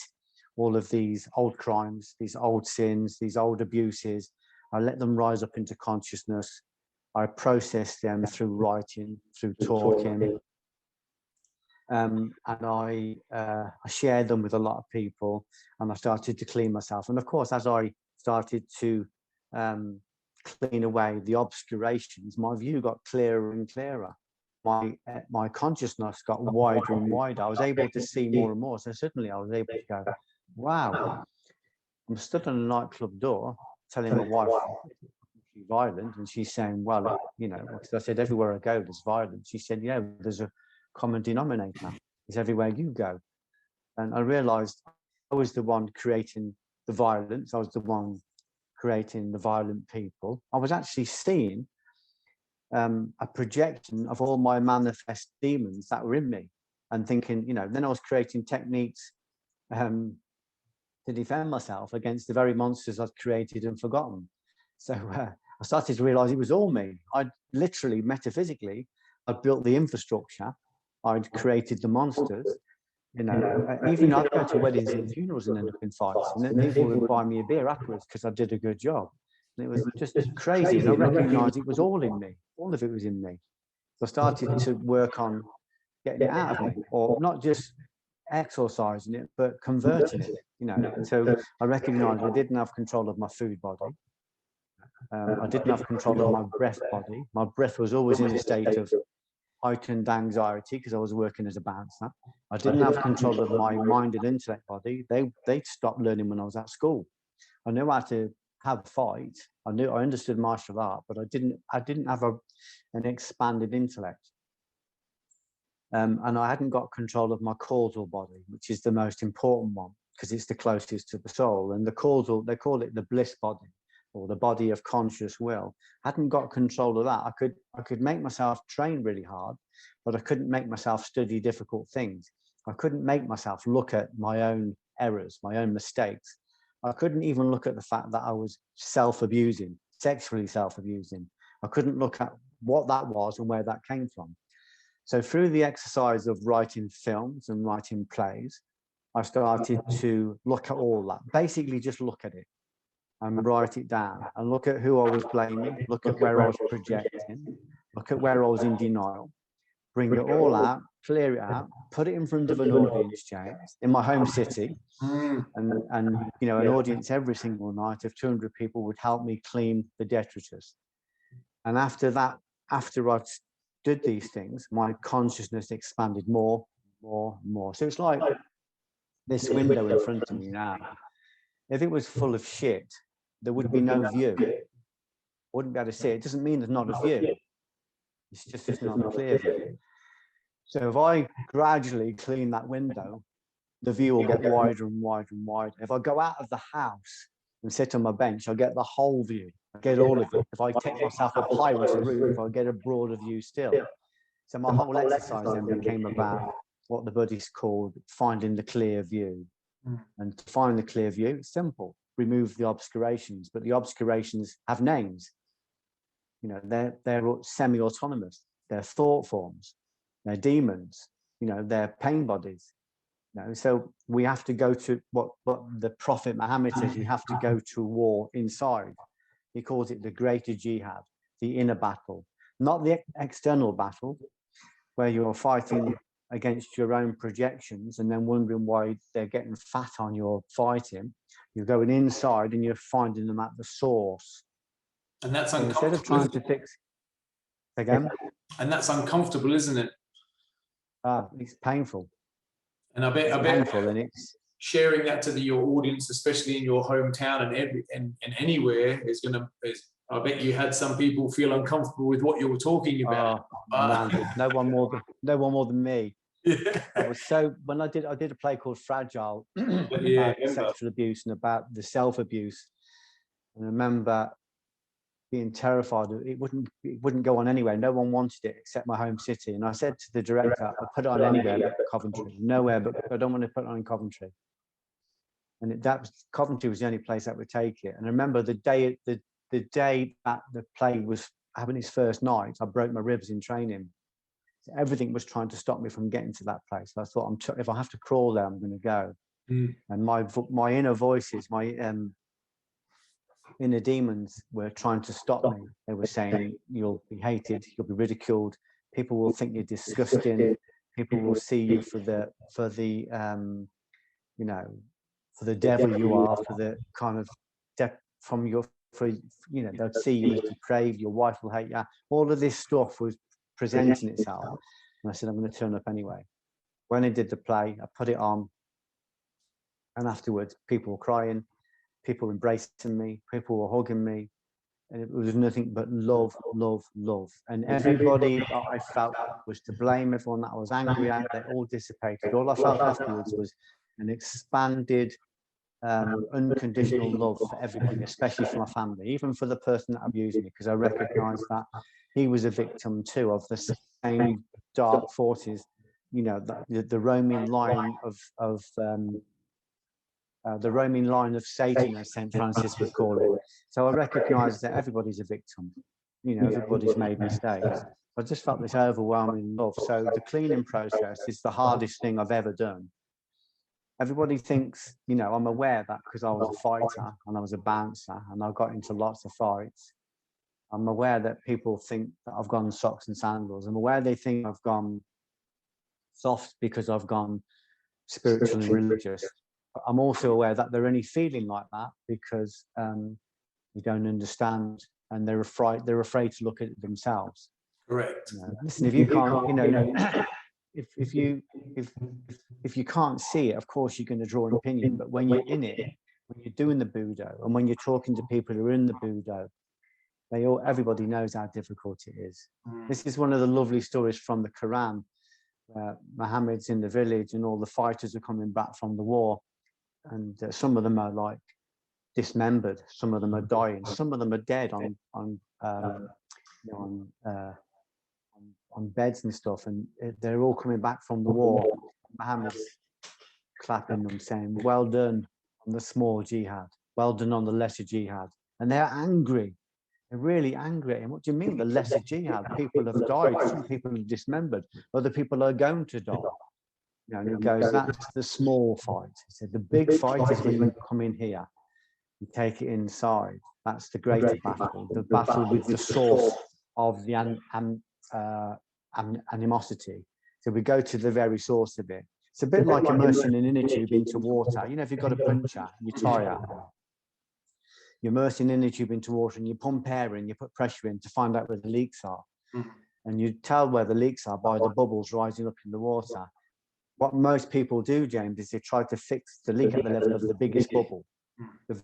all of these old crimes, these old sins, these old abuses. I let them rise up into consciousness. I processed them through writing, through talking. And I shared them with a lot of people, and I started to clean myself. And of course, as I started to clean away the obscurations, my view got clearer and clearer. My consciousness got wider and wider. I was able to see more and more. So suddenly I was able to go, wow, I'm stood on a nightclub door telling my wife she's violent, and she's saying, well, you know, because I said, everywhere I go, there's violence. She said, yeah, there's a common denominator. It's everywhere you go. And I realized I was the one creating the violence. I was the one creating the violent people. I was actually seeing a projection of all my manifest demons that were in me, and thinking, you know, then I was creating techniques to defend myself against the very monsters I'd created and forgotten. So I started to realize it was all me. I'd literally, metaphysically, I'd built the infrastructure. I'd created the monsters. You know, even I'd go to weddings and funerals and end up in fights, and then people would buy me a beer afterwards because I did a good job. And it was just crazy. And I recognized it was all in me. All of it was in me. So I started to work on getting it out of me, or not just exorcising it, but converting it, you know. So I recognized I didn't have control of my food body. I didn't have control of my breath body. My breath was always in a state of heightened anxiety because I was working as a bouncer. I didn't have control of my mind and intellect body. They stopped learning when I was at school. I knew how to have a fight. I understood martial art, but I didn't have an expanded intellect. And I hadn't got control of my causal body, which is the most important one because it's the closest to the soul. And the causal, they call it the bliss body, or the body of conscious will. I hadn't got control of that. I could make myself train really hard, but I couldn't make myself study difficult things. I couldn't make myself look at my own errors, my own mistakes. I couldn't even look at the fact that I was self-abusing, sexually self-abusing. I couldn't look at what that was and where that came from. So through the exercise of writing films and writing plays, I started to look at all that, basically just look at it and write it down and look at who I was blaming, look at where I was projecting, look at where I was in denial, bring it all out, clear it out, put it in front of an audience, James, in my home city. And you know, an audience every single night of 200 people would help me clean the detritus. And after that, after I did these things, my consciousness expanded more. So it's like this window in front of me now. If it was full of shit, there would be no view. I wouldn't be able to see it. It doesn't mean there's not a view. It's just it's not a clear view. So if I gradually clean that window, the view will get wider and wider and wider. If I go out of the house and sit on my bench, I'll get the whole view. I get all of it. If I take myself up higher into the roof, I'll get a broader view still. So my whole exercise then became about what the Buddhists called finding the clear view. And to find the clear view, it's simple. Remove the obscurations, but the obscurations have names. You know, they're semi-autonomous. They're thought forms. They're demons. You know, they're pain bodies. You know, so we have to go to what the Prophet Muhammad says. You have to go to war inside. He calls it the greater jihad, the inner battle, not the external battle, where you're fighting against your own projections and then wondering why they're getting fat on your fighting. You're going inside and you're finding them at the source. And that's so uncomfortable. Instead of trying to fix again. And that's uncomfortable, isn't it? It's painful. And I bet painful, and it's sharing that to your audience, especially in your hometown and anywhere, I bet you had some people feel uncomfortable with what you were talking about. Man, no one more than me. I was so, when I did a play called Fragile Yeah, about sexual abuse and about the self-abuse. And I remember being terrified it wouldn't go on anywhere. No one wanted it except my home city. And I said to the director, I'll put it on anywhere but Coventry. Nowhere but I don't want to put it on in Coventry. And Coventry was the only place that would take it. And I remember the day that the play was having its first night, I broke my ribs in training. So everything was trying to stop me from getting to that place. So I thought, if I have to crawl there, I'm going to go. And my inner voices, my inner demons were trying to stop me. They were saying, you'll be hated, you'll be ridiculed, people will think you're disgusting, people will see you for the devil you are, for the kind of they'll see you as depraved, your wife will hate you. All of this stuff was presenting itself. And I said, I'm going to turn up anyway. When I did the play, I put it on. And afterwards, people were crying, people were embracing me, people were hugging me. And it was nothing but love, love, love. And everybody that I felt was to blame, everyone that I was angry at, they all dissipated. All I felt afterwards was an expanded, unconditional love for everybody, especially for my family, even for the person that abused me, because I recognised that he was a victim too of the same dark forces, the roaming line of the roaming line of Satan, as St. Francis would call it. So I recognised that everybody's a victim, everybody's made mistakes. I just felt this overwhelming love. So the cleaning process is the hardest thing I've ever done. Everybody thinks, I'm aware that because I was a fighter and I was a bouncer and I got into lots of fights. I'm aware that people think that I've gone socks and sandals. I'm aware they think I've gone soft because I've gone spiritual and religious. But I'm also aware that they're only feeling like that because they don't understand and they're afraid to look at it themselves. Correct. Listen, if you can't, if you can't see it, of course you're going to draw an opinion. But when you're in it, when you're doing the Budo, and when you're talking to people who are in the Budo, everybody knows how difficult it is. This is one of the lovely stories from the Quran, where Muhammad's in the village and all the fighters are coming back from the war, and some of them are like dismembered, some of them are dying, some of them are dead on beds and stuff, and they're all coming back from the war. Muhammad's clapping them, saying, well done on the small jihad, well done on the lesser jihad. And they're angry, they're really angry at him. What do you mean the lesser jihad? People have died, some people are dismembered, other people are going to die. And he goes, that's the small fight. He said, the big fight is when you come in here, you take it inside. That's the greater battle, the battle with the source of the animosity. So we go to the very source of it. It's a bit like immersing an inner tube into water. If you've got a puncture, you tire, you immerse an inner tube into water and you pump air in, you put pressure in to find out where the leaks are. And you tell where the leaks are by the bubbles rising up in the water. What most people do, James, is they try to fix the leak at the level of the biggest bubble, the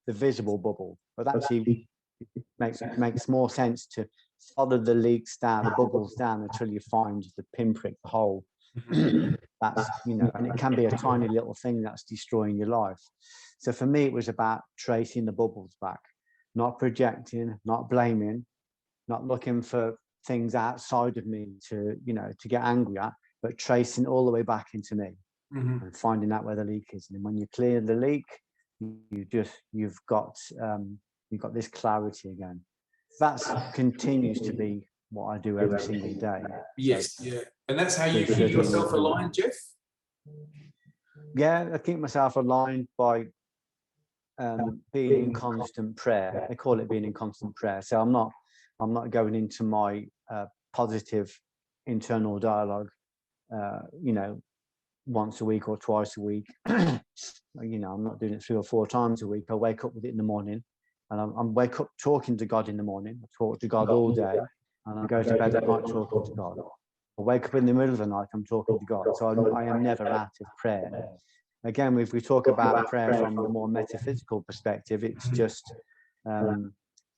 visible bubble. But actually, it makes more sense to follow the leaks down, the bubbles down until you find the pinprick, the hole. That's, and it can be a tiny little thing that's destroying your life. So for me, it was about tracing the bubbles back, not projecting, not blaming, not looking for things outside of me to get angry at, but tracing all the way back into me and finding out where the leak is. And when you clear the leak, you've got this clarity again. That continues to be what I do every single day. Yes, yeah. And that's how you keep yourself aligned, Jeff? Yeah, I keep myself aligned by being in constant prayer. They call it being in constant prayer. So I'm not going into my positive internal dialogue, once a week or twice a week. I'm not doing it 3 or 4 times a week. I wake up with it in the morning, and I wake up talking to God in the morning. I talk to God all day, and I go to bed at night talking to God. I wake up in the middle of the night, I'm talking to God. So I am never out of prayer. Again, if we talk about prayer from the more metaphysical perspective, it's just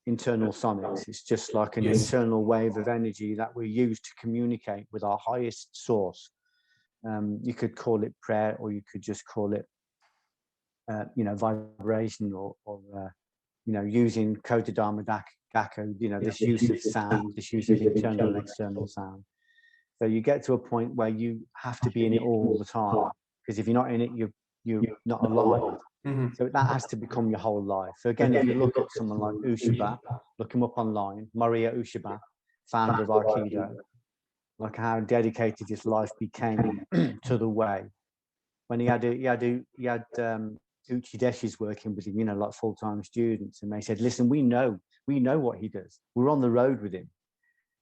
internal sonics. It's just like an internal wave of energy that we use to communicate with our highest source. You could call it prayer, or you could just call it, vibration, or using Kota Dharma Gakko, this use of sound, this use of internal and external sound. So you get to a point where you have to be in it all the time, because if you're not in it, you're not alive. So that has to become your whole life. So again, if you look at someone like Ushaba, look him up online, Maria Ushaba, founder of Aikido, like how dedicated his life became to the way. When he had Uchideshis working with him, like full-time students, and they said, listen, we know what he does. We're on the road with him.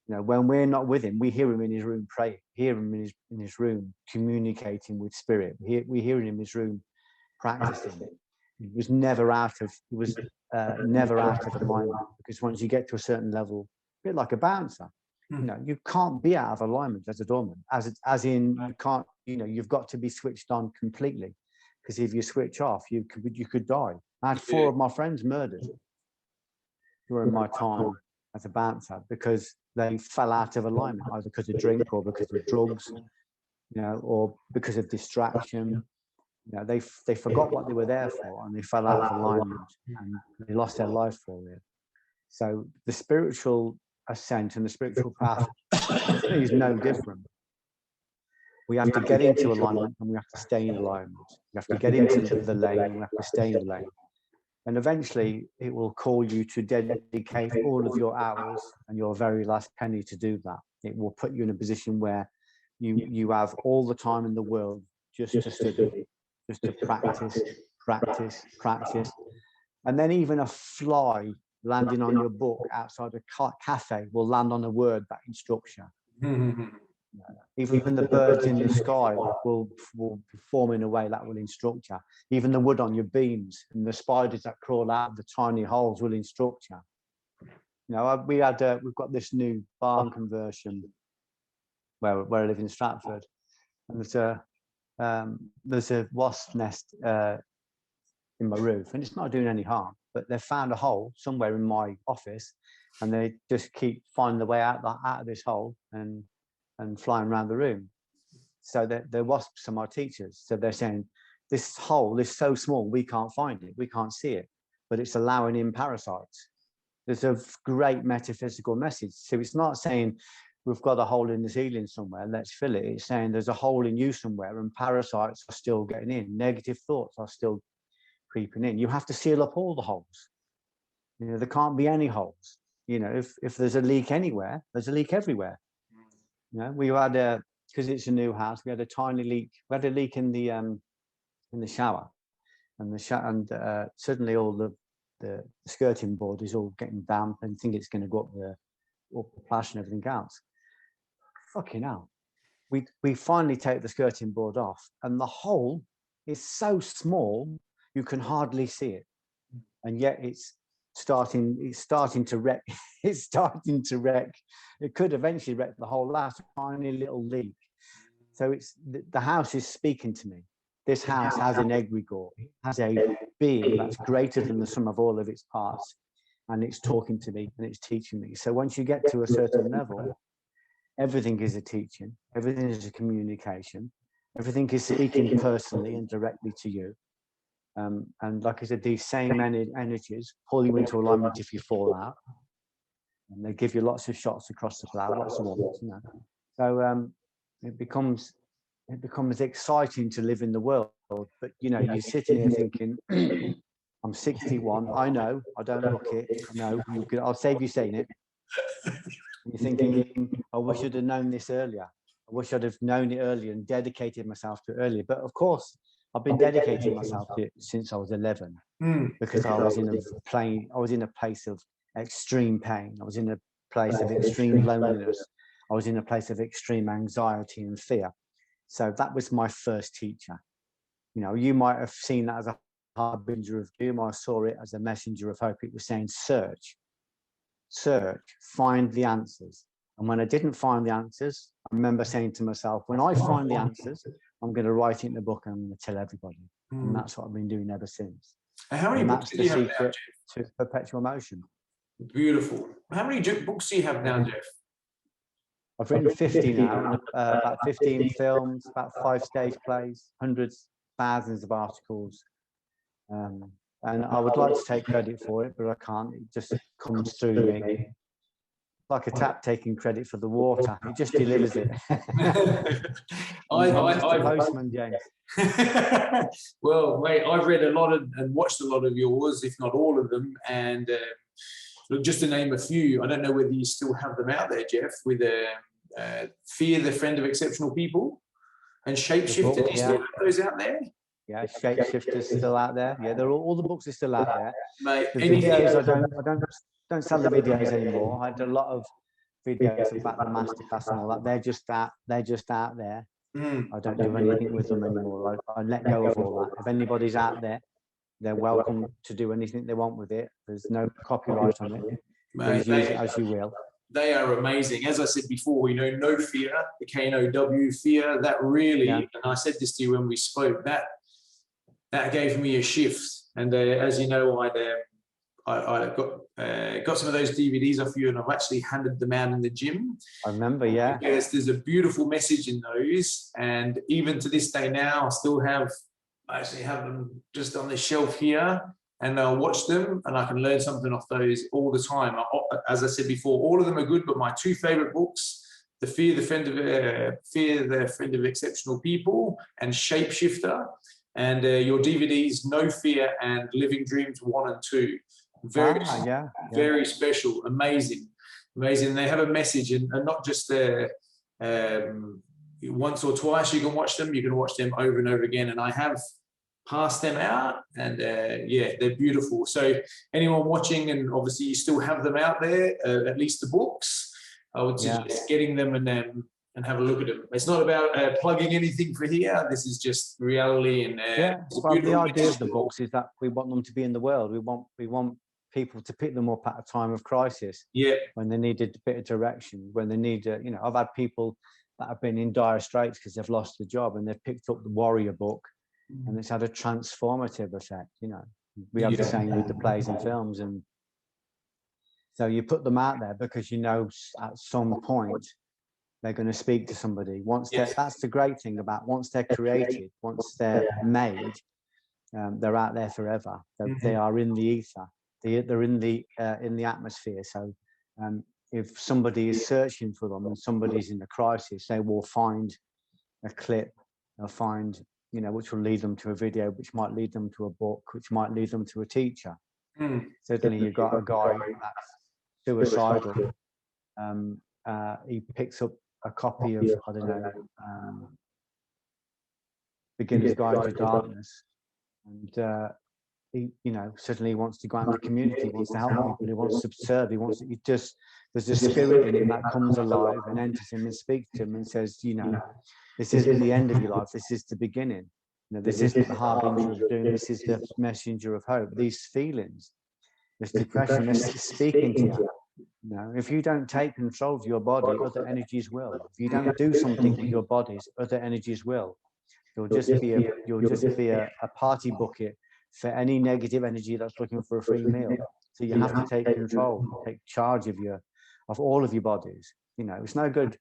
When we're not with him, we hear him in his room praying, hear him in his room communicating with spirit. We hear him in his room practicing. He was never out of alignment, because once you get to a certain level, a bit like a bouncer, you can't be out of alignment as a doorman, as in you can't, you've got to be switched on completely, because if you switch off, you could die. I had 4 of my friends murdered during my time as a bouncer because they fell out of alignment, either because of drink or because of drugs, or because of distraction. They forgot what they were there for, and they fell out of alignment, and they lost their life for it. So the spiritual ascent and the spiritual path is no different. We have to get into alignment, and we have to stay in alignment. We have to get into the lane, and we have to stay in the lane. And eventually it will call you to dedicate all of your hours and your very last penny to do that. It will put you in a position where you have all the time in the world just to study, just to practice. And then even a fly landing on your book outside a cafe will land on a word that instructs you. Even the birds in the sky will form in a way that will instruct you. Even the wood on your beams and the spiders that crawl out of the tiny holes will instruct you. We've got this new barn conversion where I live in Stratford, and there's a wasp nest in my roof, and it's not doing any harm, but they've found a hole somewhere in my office, and they just keep finding the way out of this hole and flying around the room. So the wasps are my teachers. So they're saying, this hole is so small, we can't find it, we can't see it, but it's allowing in parasites. There's a great metaphysical message. So it's not saying we've got a hole in the ceiling somewhere, let's fill it. It's saying there's a hole in you somewhere, and parasites are still getting in. Negative thoughts are still creeping in. You have to seal up all the holes. There can't be any holes. If there's a leak anywhere, there's a leak everywhere. We had because it's a new house, we had a tiny leak. We had a leak in the shower, and suddenly all the skirting board is all getting damp, and think it's going to go up the plash and everything else. Fucking hell! We finally take the skirting board off, and the hole is so small you can hardly see it, and yet it's starting to wreck. It's starting to wreck. It could eventually wreck the whole last tiny little leak. So the house is speaking to me. This house has an egregore, has a being that's greater than the sum of all of its parts, and it's talking to me and it's teaching me. So once you get to a certain level, everything is a teaching, everything is a communication, everything is speaking personally and directly to you. And like I said, these same energies pull you into alignment if you fall out, and they give you lots of shots across the cloud, lots of ones, So it becomes exciting to live in the world. But you're sitting here thinking, I'm 61. I know I don't look it. No, I'll save you saying it. And you're thinking, I wish I'd have known this earlier. I wish I'd have known it earlier and dedicated myself to it earlier. But of course, I've been dedicating myself to it since I was 11, because I was in a place of extreme pain. I was in a place of extreme loneliness. I was in a place of extreme anxiety and fear. So that was my first teacher. You might have seen that as a harbinger of doom. I saw it as a messenger of hope. It was saying, search, find the answers. And when I didn't find the answers, I remember saying to myself, when I find the answers, I'm going to write it in the book and I'm going to tell everybody. And that's what I've been doing ever since. And how many books do you have now, Jeff? To perpetual motion. Beautiful. How many books do you have now, Jeff? I've written 50 now, about 15 films, about 5 stage plays, hundreds, thousands of articles. And I would like to take credit for it, but I can't. It just comes through me. Like a tap taking credit for the water. It just delivers it. I'm just a postman, James. Well, mate, I've read a lot of and watched a lot of yours, if not all of them. And look, just to name a few, I don't know whether you still have them out there, Jeff, with Fear, the Friend of Exceptional People, and Shapeshifter. Do you still have those out there? Yeah, Shapeshifter's still out there. Yeah, they're all the books are still out there. Mate, The videos, I don't sell the videos anymore. I did a lot of videos about the masterclass and all that. They're just out there. I don't do anything with them anymore. I let go of all that. If anybody's out there, they're welcome to do anything they want with it. There's no copyright on it. Please use it as you will. They are amazing. As I said before, no fear, the K-N-O-W, fear, that really, and I said this to you when we spoke, that gave me a shift. And as you know, I got some of those DVDs off you, and I've actually handed them out in the gym. I remember, yeah. Because there's a beautiful message in those, and even to this day now, I actually have them just on the shelf here, and I'll watch them, and I can learn something off those all the time. As I said before, all of them are good, but my 2 favorite books, the Fear, the Friend of Exceptional People, and Shapeshifter, and your DVDs, No Fear and Living Dreams 1 and 2. Very special, amazing. They have a message, and not just once or twice you can watch them. You can watch them over and over again. And I have passed them out, and they're beautiful. So anyone watching, and obviously you still have them out there, at least the books, I would suggest getting them and have a look at them. It's not about plugging anything for here. This is just reality. And well, the idea of the books is that we want them to be in the world. We want people to pick them up at a time of crisis. Yeah. When they need a bit of direction, when they need, I've had people that have been in dire straits because they've lost their job, and they've picked up the Warrior book, and it's had a transformative effect. We have the same with the plays and films, and so you put them out there because at some point they're going to speak to somebody. That's the great thing about once they're created, once they're made, they're out there forever. They are in the ether. They're in the atmosphere. So if somebody is searching for them and somebody's in a crisis, they will find a clip. They'll find, which will lead them to a video, which might lead them to a book, which might lead them to a teacher. Certainly, you've got a guy that's suicidal. He picks up a copy of, I don't know, Beginner's Guide to Darkness, and he, certainly wants to go out in the community, he wants to help people, he wants to serve, there's a spirit in him that comes alive and enters him and speaks to him and says, this isn't the end of your life, this is the beginning. This isn't the harbinger of doom, this is the messenger of hope. These feelings, this depression, this is speaking to you. If you don't take control of your body, other energies will. If you don't do something with your bodies, other energies will. You'll just be a party bucket for any negative energy that's looking for a free meal. So you have to take control, take charge of all of your bodies. It's no good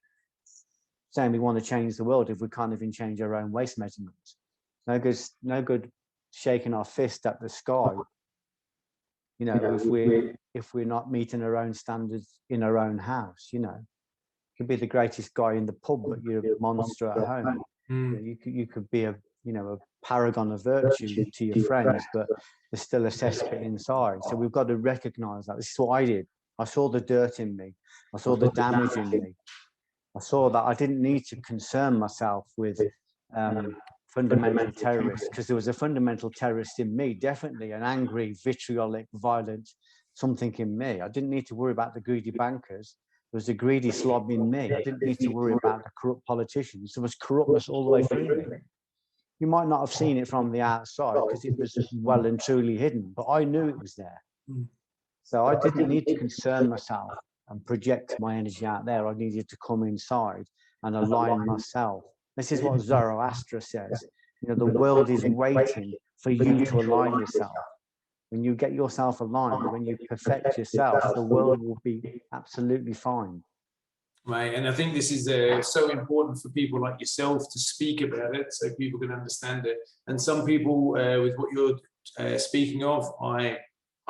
saying we want to change the world if we can't even change our own waist measurements. No good shaking our fist at the sky. If we're not meeting our own standards in our own house. You could be the greatest guy in the pub, but you're a monster at home. You could be a paragon of virtue to your friends, but there's still a cesspit inside. So we've got to recognize that. This is what I did. I saw the dirt in me. I saw the damage in me. I saw that I didn't need to concern myself with fundamental terrorists, because there was a fundamental terrorist in me, definitely an angry, vitriolic, violent something in me. I didn't need to worry about the greedy bankers. There was a greedy slob in me. I didn't need to worry about the corrupt politicians. There was corruptness all the way through me. You might not have seen it from the outside because it was well and truly hidden, but I knew it was there. So I didn't need to concern myself and project my energy out there. I needed to come inside and align myself. This is what Zoroaster says. The world is waiting for you to align yourself. When you get yourself aligned, when you perfect yourself, the world will be absolutely fine. Right, and I think this is so important for people like yourself to speak about it so people can understand it. And some people, with what you're speaking of, I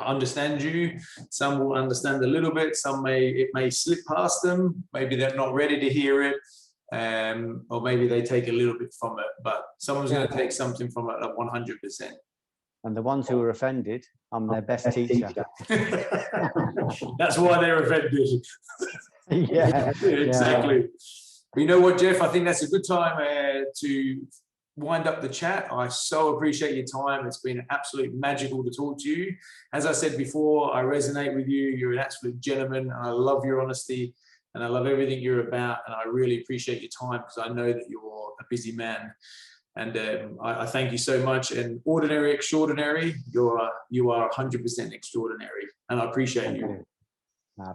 understand you. Some will understand a little bit. Some it may slip past them. Maybe they're not ready to hear it, or maybe they take a little bit from it. But someone's going to take something from it, like 100%. And the ones who are offended, I'm their best teacher. That's why they're offended. Yeah, exactly. But you know what, Jeff? I think that's a good time to wind up the chat. I so appreciate your time. It's been absolutely magical to talk to you. As I said before, I resonate with you. You're an absolute gentleman. And I love your honesty and I love everything you're about. And I really appreciate your time because I know that you're a busy man. And I thank you so much. And ordinary, extraordinary, you are 100% extraordinary. And I appreciate you.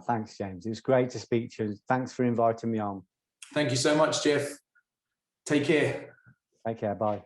Thanks, James. It was great to speak to you. Thanks for inviting me on. Thank you so much, Jeff. Take care. Take care. Bye.